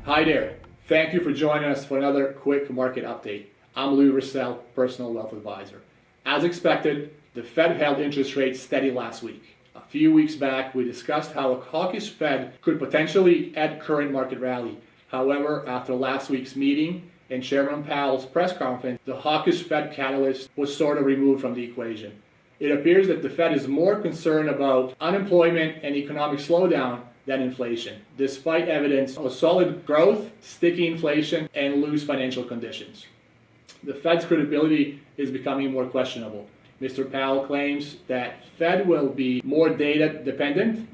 Hi there. Thank you for joining us for another quick market update. I'm Lou Russell, Personal Wealth Advisor. As expected, the Fed held interest rates steady last week. A few weeks back, we discussed how a hawkish Fed could potentially end current market rally. However, after last week's meeting and Chairman Powell's press conference, the hawkish Fed catalyst was sort of removed from the equation. It appears that the Fed is more concerned about unemployment and economic slowdown than inflation, despite evidence of solid growth, sticky inflation, and loose financial conditions. The Fed's credibility is becoming more questionable. Mr. Powell claims that Fed will be more data dependent,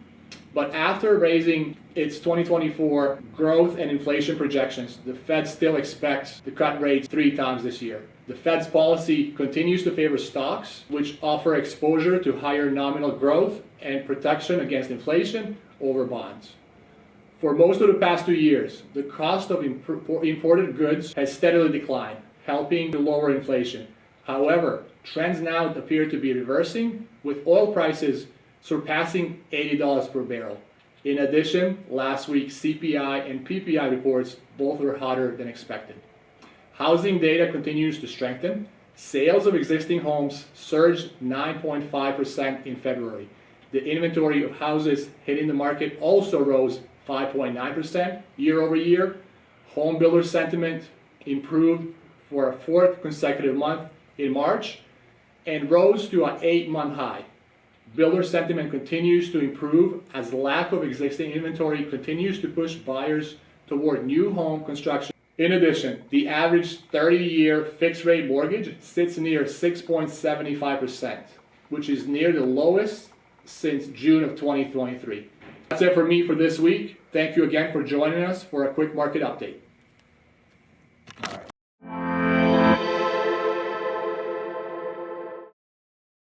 but after raising its 2024 growth and inflation projections, the Fed still expects to cut rates 3 times this year. The Fed's policy continues to favor stocks, which offer exposure to higher nominal growth and protection against inflation over bonds. For most of the past 2 years, the cost of imported goods has steadily declined, helping to lower inflation. However, trends now appear to be reversing, with oil prices surpassing $80 per barrel. In addition, last week's CPI and PPI reports both were hotter than expected. Housing data continues to strengthen. Sales of existing homes surged 9.5% in February. The inventory of houses hitting the market also rose 5.9% year over year. Home builder sentiment improved for a 4th consecutive month in March and rose to an 8-month high. Builder sentiment continues to improve as the lack of existing inventory continues to push buyers toward new home construction. In addition, the average 30-year fixed-rate mortgage sits near 6.75%, which is near the lowest since June of 2023. That's it for me for this week. Thank you again for joining us for a quick market update.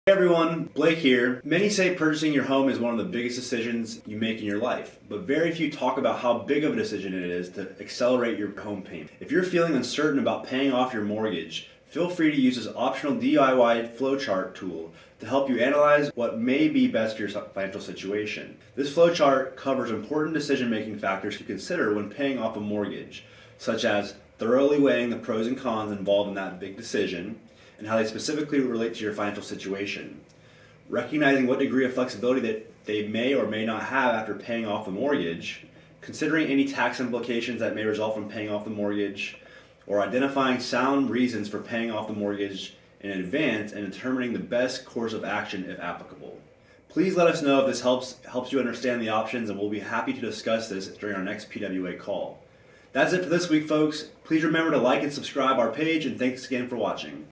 Hey everyone, Blake here. Many say purchasing your home is one of the biggest decisions you make in your life, but very few talk about how big of a decision it is to accelerate your home payment. If you're feeling uncertain about paying off your mortgage, feel free to use this optional DIY flowchart tool to help you analyze what may be best for your financial situation. This flowchart covers important decision-making factors to consider when paying off a mortgage, such as thoroughly weighing the pros and cons involved in that big decision, and how they specifically relate to your financial situation. Recognizing what degree of flexibility that they may or may not have after paying off the mortgage, considering any tax implications that may result from paying off the mortgage, or identifying sound reasons for paying off the mortgage in advance and determining the best course of action if applicable. Please let us know if this helps you understand the options, and we'll be happy to discuss this during our next PWA call. That's it for this week, folks. Please remember to like and subscribe our page, and thanks again for watching.